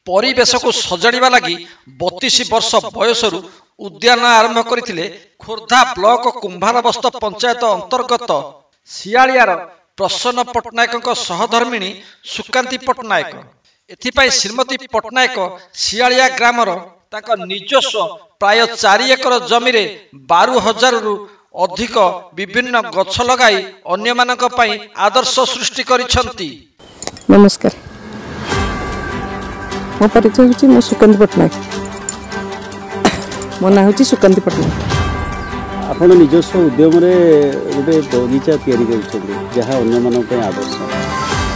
परिवेश को सजाड़ा लगी 32 वर्ष बयसरू उद्यान आरंभ करते खोर्धा ब्लॉक कुंभारबस्त पंचायत अंतर्गत सियालियार प्रसन्न पट्टनायक सहधर्मिणी सुकांती पट्टनायक। एथिपाई श्रीमती पट्टनायक सियालिया ग्रामर निजस्व प्राय 4 एकर जमी 12,000 रु अधिक विभिन्न गछ लगाई अन्य मानक पई आदर्श सृष्टि करिसंती। नमस्कार, मो परिचय होची मो सुकांती पट्टनायक। मो ना होची सुकांती पट्टनायक। आपण निजस्व उद्यम रे गोटे बगीचा तैयारी करिसंती जहा अन्य मानक पई आदर्श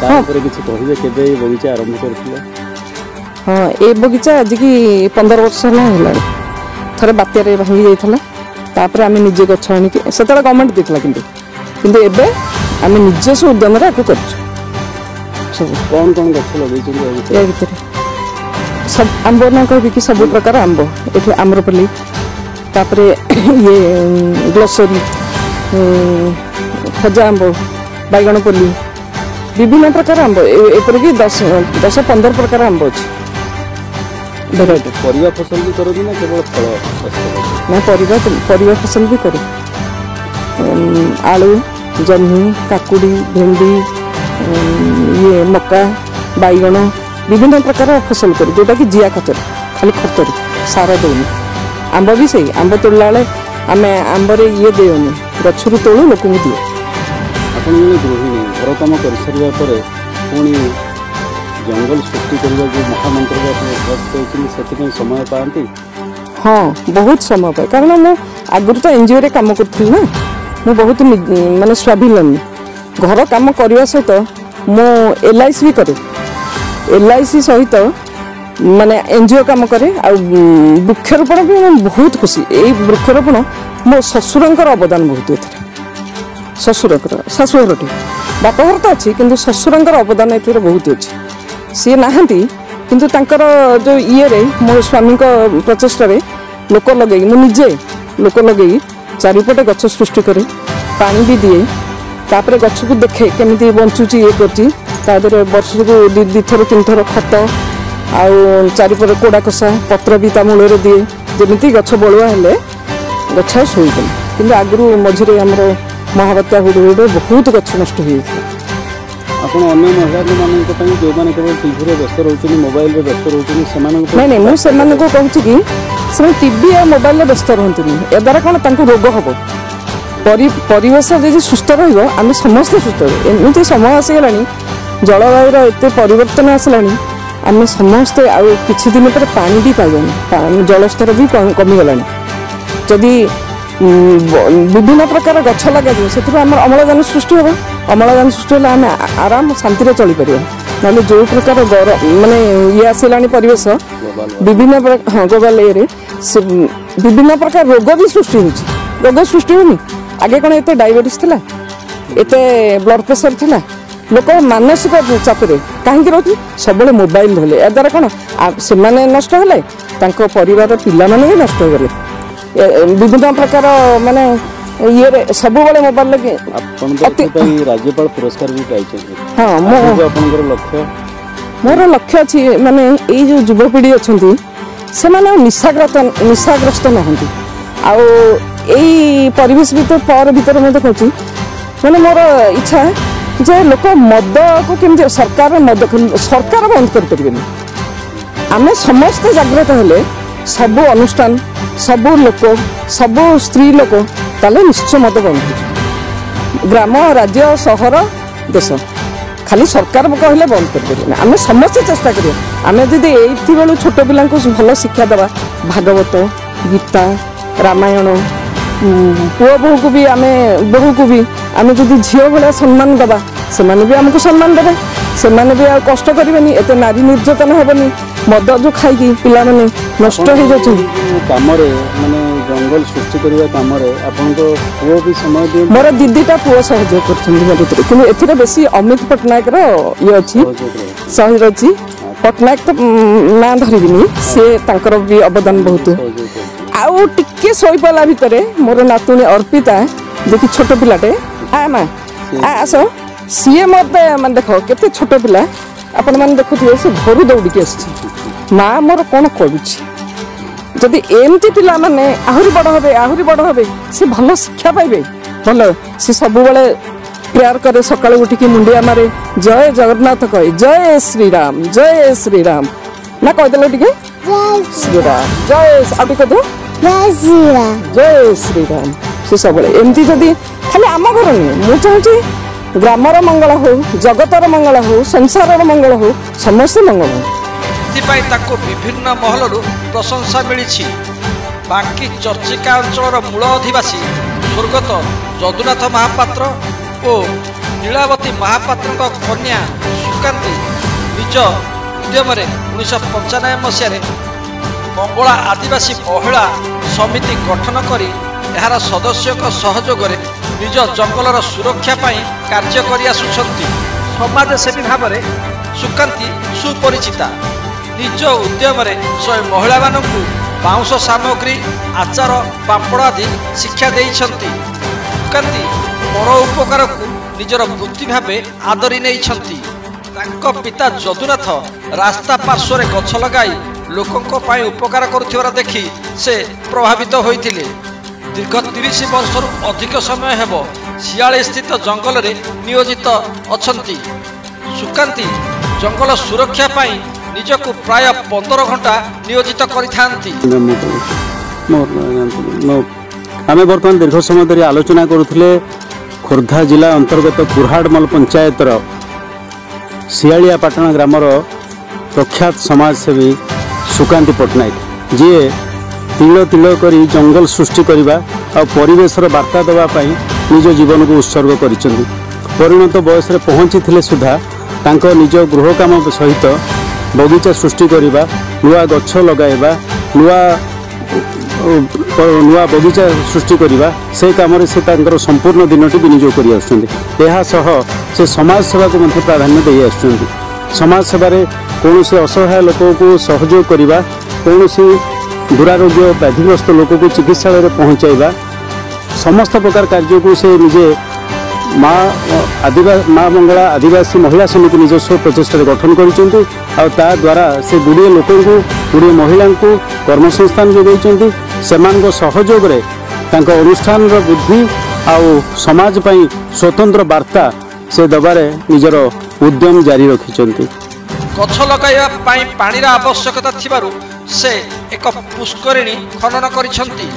तापर किछि कहिबे केबे बगीचा आरंभ करथिले? हां, ए बगीचा आज की 15 वर्ष होला थरे बात्यारे भांगी जाइथला। तापर आमे निजे गछ आनी के सेतला गवर्नमेंट देतला किंतु एबे आमे निजस्व उद्यम रे आकु करछु। सब कौन गछ लगै छी ए भीतर सब आंब ना कहबी कि सब प्रकार आंब एठी आम्रपल्ली तापर ये ग्लोसरी खजा आंब बैगणपल्ली विभिन्न प्रकार आंब एपर कि 10-15 प्रकार आंब अछि। भेराइटी परिवा फसल भी करो ना केवल फल ना परिवा फसल भी करो। आलू जन्ही काकुड़ी भेंडी ये मक्का बैगण विभिन्न प्रकार फसल करूँ जोटा कि जिया खतर खाली खतर सार दौनी। आंब भी सही आंब तोड़ला बेले आम आंबर ये देनी गचरू तोड़ू लोक दिए। आप गृहिणी घर कम कर सारा पर पुणी जंगल सृष्टि करने महामंत्र समय पाती? हाँ, बहुत समय पाए कारण मु आगुरी तो एनजीओ रे काम करूँ ना। मु बहुत माने स्वाभिमानी घर काम करने सहित मु LIC भी करे। LIC सहित माने एनजीओ काम करे आ वृक्षरोपण भी बहुत खुशी। यही वृक्षरोपण मो ससुरंकर अवदान बहुत एथरे। ससुरकर शाशुघरटी बापघर तो अच्छी किंतु ससुरंकर अवदान एथरे बहुत अच्छी। सी नहांती किंतु तांकर जो ये रे मो स्वामी प्रचेष्टा लोक लगे मु निजे लोक लगे चारिपटे गछ सृष्टि करे पानी भी दिए तापर गछ को देखे केमिति बंचुची ये करची तादरे वर्ष को 2 थर 3 थर खत आउ चारिपटे कोड़ा कषा पत्र भी ता मूल दिए जमीती गछ बलुआ हेले गछ शोईगल। किंतु आगु मझे आमर महाबात्या हुडुहुडे बहुत गछ नष्ट हो जाता। आपण अन्य महिला मानक पई जो माने केवल टीवी रे व्यस्त रहउछनी मोबाइल रे व्यस्त रहउछनी सेमानक नहीं मु सेमानक कहूची कि से टीवी आ मोबाइल रे व्यस्त रहंतनी ए द्वारा कोन तांको रोग हबो। परिवेश जे सुस्थ रहइबो आमे समस्त सुस्थ रहबो। एमिति समय आसी गेलानी जलवायु रो एते परिवर्तन आसलानी आमे समस्त आ किछि दिन पर पानी भी पाइबानी जलस्तर भी कमी गेलानी। जदि विभिन्न प्रकार गछ लगे से अम्लजान सृष्टि हम अम्लजान सृष्टि है आम आराम शांति चली पार ना जो प्रकार माने ये आसला परिवेश विभिन्न हाँ ग्लोबल ये से विभिन्न प्रकार रोग भी सृष्टि हो रोग सृष्टि होनी। आगे कौन एत डायबिटीज थी एत ब्लड प्रेशर थी लोक मानसिक चापे कहीं रोचे सब मोबाइल धरले या द्वारा कौन से नष्ट हेले परिवार पिला माने भी नष्ट हो गले। विभिन्न प्रकार माने ये सब बड़े मोबाइल लगे राज्यपाल पुरस्कार भी पाइछे। हाँ, मोर लक्ष्य अच्छी माने ये जो युवपीढ़ी अच्छा से निशाग्रस्त नहंती आउ यही परिवेश भीतर मैं देखी माने मोर इच्छा जे लोक मद को केमती सरकार बंद कर परिबेनी। आमे समस्त जागृत हेले सबू अनुष्ठान सबू लोक सबू स्त्री लोक ताले निश्चय मत बंद हो। ग्राम राज्य सहर देश खाली सरकार कहले बंद कर आम समस्त चेष्टा करिए। आम जदि ये छोट पिला भल शिक्षा देवा भागवत गीता रामायण पुओ बोहू को भी आम बोहू को भी आम जदि झील भाया सम्मान देवा से भी आमको सम्मान देवे से भी आ कष्ट करें एत नारी निर्यातन हेनी मद जो खाई पिला माने नष्ट हो जाती जंगल सृष्टि करने काम पुओ भी समय दिए। मोर दीदीटा पुओ सहयोग कर बेसी अमित पट्टनायक ये अच्छी शहीद अच्छी पट्टनायक तो ना धरबिनी सी भी अवदान बहुत आउ टिके शोई पाला भितर मोर नातुणी अर्पिता देखी छोट पिलाटे आ माँ आस सी मत मान देख केते छोट पिला आपण मैंने देखुए से घर दौड़ के आस ମା ମୋର କ'ଣ କରୁଛି। ଯଦି ଏମିତି ପିଲାମାନେ ଆହୁରି ବଡ଼ ହେବେ ସେ ଭଲ ଶିକ୍ଷା ପାଇବେ। ଭଲ ସେ ସବୁବେଳେ ପ୍ରେୟାର କରେ, ସକାଳୁ ଉଠିକି ମୁଣ୍ଡିଆ ମାରେ, ଜୟ ଜଗନ୍ନାଥ କହେ, ଜୟ ଶ୍ରୀରାମ ନା କହିଦେଲେ ଟିକେ ଶ୍ରୀରାମ ଜୟ, ଆଉ ଟିକେ କହିଦେବ ଜୟ ଶ୍ରୀରାମ। ସେ ସବୁବେଳେ ଏମିତି, ଯଦି ଖାଲି ଆମ ଘର ନୁହେଁ, ମୁଁ ଚାହୁଁଛି ଗ୍ରାମର ମଙ୍ଗଳ ହଉ, ଜଗତର ମଙ୍ଗଳ ହଉ, ସଂସାରର ମଙ୍ଗଳ ହଉ, ସମସ୍ତେ ମଙ୍ଗଳ ହଉ। ଏଥିପାଇଁ ତାଙ୍କୁ ବିଭିନ୍ନ ମହଲରୁ ପ୍ରଶଂସା ମିଳିଛି। ବାଙ୍କି ଚର୍ଚ୍ଚିକା ଅଞ୍ଚଳର ମୂଳ ଅଧିବାସୀ ସ୍ୱର୍ଗତ ଯଦୁନାଥ ମହାପାତ୍ର ଓ ନୀଳାବତୀ ମହାପାତ୍ରଙ୍କ କନ୍ୟା ସୁକାନ୍ତି ନିଜ ଉଦ୍ୟମରେ 1995 ମସିହାରେ ମଙ୍ଗଳା ଆଦିବାସୀ ମହିଳା ସମିତି ଗଠନ କରି ଏହାର ସଦସ୍ୟଙ୍କ ସହଯୋଗରେ ନିଜ ଜଙ୍ଗଲର ସୁରକ୍ଷା ପାଇଁ କାର୍ଯ୍ୟ କରି ଆସୁଛନ୍ତି। ସମାଜସେବୀ ଭାବରେ ସୁକାନ୍ତି ସୁପରିଚିତା। ନିଜ ଉଦ୍ୟମରେ 100 ମହିଳାମାନଙ୍କୁ ବାଉଁଶ ସାମଗ୍ରୀ, ଆଚାର, ପାମ୍ପଡ଼ ଆଦି ଶିକ୍ଷା ଦେଇଛନ୍ତି। ସୁକାନ୍ତି ପର ଉପକାରକୁ ନିଜର ବୃତ୍ତି ଭାବେ ଆଦରି ନେଇଛନ୍ତି। ତାଙ୍କ ପିତା ଯଦୁନାଥ ରାସ୍ତା ପାର୍ଶ୍ୱରେ ଗଛ ଲଗାଇ ଲୋକଙ୍କ ପାଇଁ ଉପକାର କରୁଥିବାର ଦେଖି ସେ ପ୍ରଭାବିତ ହୋଇଥିଲେ। ଦୀର୍ଘ 30 ବର୍ଷରୁ ଅଧିକ ସମୟ ହେବ ଶିଆଳି ସ୍ଥିତ ଜଙ୍ଗଲରେ ନିୟୋଜିତ ଅଛନ୍ତି। ସୁକାନ୍ତି ଜଙ୍ଗଲ ସୁରକ୍ଷା ପାଇଁ ନିଜକୁ ପ୍ରାୟ 15 ଘଣ୍ଟା ନିୟୋଜିତ କରିଥାନ୍ତି। ଆମେ ବର୍ତ୍ତମାନ ଦୀର୍ଘ ସମୟ ଧରି ଆଲୋଚନା କରୁଥିଲେ ଖୋର୍ଦ୍ଧା ଜିଲ୍ଲା ଅନ୍ତର୍ଗତ କୁର୍ହାଡମଲ ପଞ୍ଚାୟତର ଶିଆଳିଆପାଟଣା ଗ୍ରାମର ପ୍ରଖ୍ୟାତ ସମାଜସେବୀ ସୁକାନ୍ତି ପଟ୍ଟନାୟକ, ଯିଏ ତିଳ ତିଳ କରି ଜଙ୍ଗଲ ସୃଷ୍ଟି କରିବା ଆଉ ପରିବେଶର ବାର୍ତ୍ତା ଦେବା ପାଇଁ ନିଜ ଜୀବନକୁ ଉତ୍ସର୍ଗ କରିଛନ୍ତି। ପରିଣତ ବୟସରେ ପହଞ୍ଚିଥିଲେ ସୁଦ୍ଧା ତାଙ୍କ ନିଜ ଗୃହ କାମ ସହିତ ବଗିଚା ସୃଷ୍ଟି କରିବା, ନୂଆ ଗଛ ଲଗାଇବା, ନୂଆ ବଗିଚା ସୃଷ୍ଟି କରିବା, ସେ କାମରେ ସେ ତାଙ୍କର ସମ୍ପୂର୍ଣ୍ଣ ଦିନଟି ବିନିଯୋଗ କରି ଆସୁଛନ୍ତି। ଏହା ସହ ସେ ସମାଜ ସେବାକୁ ମଧ୍ୟ ପ୍ରାଧାନ୍ୟ ଦେଇ ଆସୁଛନ୍ତି। ସମାଜ ସେବାରେ କୌଣସି ଅସହାୟ ଲୋକଙ୍କୁ ସହଯୋଗ କରିବା, କୌଣସି ଦୁରାରୋଗ୍ୟ ବ୍ୟାଧିଗ୍ରସ୍ତ ଲୋକକୁ ଚିକିତ୍ସାଳୟରେ ପହଞ୍ଚାଇବା, ସମସ୍ତ ପ୍ରକାର କାର୍ଯ୍ୟକୁ ସେ ନିଜେ ମା ମଙ୍ଗଳା ଆଦିବାସୀ ମହିଳା ସମିତି ନିଜସ୍ୱ ପ୍ରଚେଷ୍ଟାରେ ଗଠନ କରିଛନ୍ତି। ଆଉ ତା ଦ୍ୱାରା ସେ ଗୁଡ଼ିଏ ଲୋକଙ୍କୁ, ଗୁଡ଼ିଏ ମହିଳାଙ୍କୁ କର୍ମସଂସ୍ଥାନ ଯୋଗାଇଛନ୍ତି। ସେମାନଙ୍କ ସହଯୋଗରେ ତାଙ୍କ ଅନୁଷ୍ଠାନର ବୃଦ୍ଧି ଆଉ ସମାଜ ପାଇଁ ସ୍ୱତନ୍ତ୍ର ବାର୍ତ୍ତା ସେ ଦେବାରେ ନିଜର ଉଦ୍ୟମ ଜାରି ରଖିଛନ୍ତି। ଗଛ ଲଗାଇବା ପାଇଁ ପାଣିର ଆବଶ୍ୟକତା ଥିବାରୁ ସେ ଏକ ପୁଷ୍କରିଣୀ ଖନନ କରିଛନ୍ତି।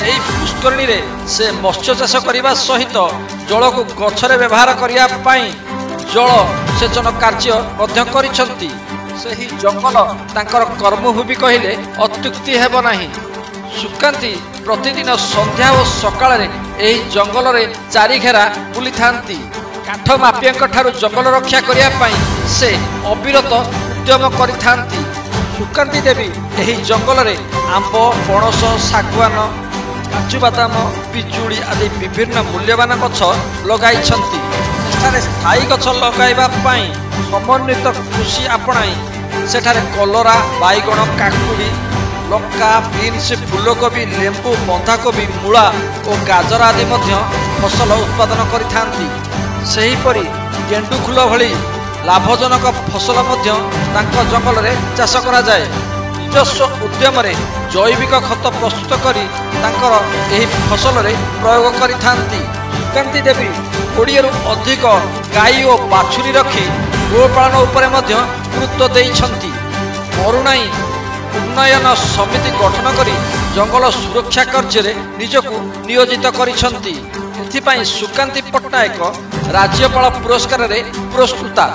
ଏହି ପୁଷ୍କରିଣୀରେ ସେ ମତ୍ସ୍ୟ ଚାଷ କରିବା ସହିତ ଜଳକୁ ଗଛରେ ବ୍ୟବହାର କରିବା ପାଇଁ ଜଳ ସେଚନ କାର୍ଯ୍ୟ ମଧ୍ୟ କରିଛନ୍ତି। ସେହି ଜଙ୍ଗଲ ତାଙ୍କର କର୍ମଭୂମି କହିଲେ ଅତ୍ୟୁକ୍ତି ହେବ ନାହିଁ। ସୁକାନ୍ତି ପ୍ରତିଦିନ ସନ୍ଧ୍ୟା ଓ ସକାଳରେ ଏହି ଜଙ୍ଗଲରେ ଚାରିଘେରା ବୁଲିଥାନ୍ତି। କାଠ ମାଫିଆଙ୍କ ଠାରୁ ଜଙ୍ଗଲ ରକ୍ଷା କରିବା ପାଇଁ ସେ ଅବିରତ ଉଦ୍ୟମ କରିଥାନ୍ତି। ସୁକାନ୍ତି ଦେବୀ ଏହି ଜଙ୍ଗଲରେ ଆମ୍ବ, ପଣସ, ଶାଗୁଆନ, କାଜୁ ବାଦାମ, ପିଜୁଳି ଆଦି ବିଭିନ୍ନ ମୂଲ୍ୟବାନ ଗଛ ଲଗାଇଛନ୍ତି। ସେଠାରେ ସ୍ଥାୟୀ ଗଛ ଲଗାଇବା ପାଇଁ ସମନ୍ୱିତ କୃଷି ଆପଣାଇ ସେଠାରେ କଲରା, ବାଇଗଣ, କାକୁଡ଼ି, ଲଙ୍କା, ବିନ୍ସ, ଫୁଲକୋବି, ଲେମ୍ବୁ, ବନ୍ଧାକୋବି, ମୂଳା ଓ ଗାଜର ଆଦି ମଧ୍ୟ ଫସଲ ଉତ୍ପାଦନ କରିଥାନ୍ତି। ସେହିପରି ଗେଣ୍ଡୁ ଫୁଲ ଭଳି ଲାଭଜନକ ଫସଲ ମଧ୍ୟ ତାଙ୍କ ଜଙ୍ଗଲରେ ଚାଷ କରାଯାଏ। ନିଜସ୍ୱ ଉଦ୍ୟମରେ ଜୈବିକ ଖତ ପ୍ରସ୍ତୁତ କରି ତାଙ୍କର ଏହି ଫସଲରେ ପ୍ରୟୋଗ କରିଥାନ୍ତି। ସୁକାନ୍ତି ଦେବୀ 20ରୁ ଅଧିକ ଗାଈ ଓ ବାଛୁରୀ ରଖି ଗୋପାଳନ ଉପରେ ମଧ୍ୟ ଗୁରୁତ୍ୱ ଦେଇଛନ୍ତି। ମରୁଣାଇ ଉନ୍ନୟନ ସମିତି ଗଠନ କରି ଜଙ୍ଗଲ ସୁରକ୍ଷା କାର୍ଯ୍ୟରେ ନିଜକୁ ନିୟୋଜିତ କରିଛନ୍ତି। ଏଥିପାଇଁ ସୁକାନ୍ତି ପଟ୍ଟନାୟକ ରାଜ୍ୟପାଳ ପୁରସ୍କାରରେ ପୁରସ୍କୃତା।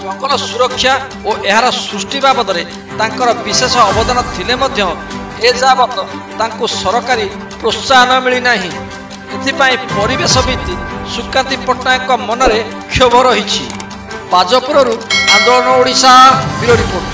ଜଙ୍ଗଲ ସୁରକ୍ଷା ଓ ଏହାର ସୃଷ୍ଟି ବାବଦରେ ତାଙ୍କର ବିଶେଷ ଅବଦାନ ଥିଲେ ମଧ୍ୟ ଏଯାବତ ତାଙ୍କୁ ସରକାରୀ ପ୍ରୋତ୍ସାହନ ମିଳିନାହିଁ। ଏଥିପାଇଁ ପରିବେଶବିତ୍ ସୁକାନ୍ତି ପଟ୍ଟନାୟକଙ୍କ ମନରେ କ୍ଷୋଭ ରହିଛି। ବାଜପୁରରୁ ଆନ୍ଦୋଳନ ଓଡ଼ିଶା ବ୍ୟୁରୋ ରିପୋର୍ଟ।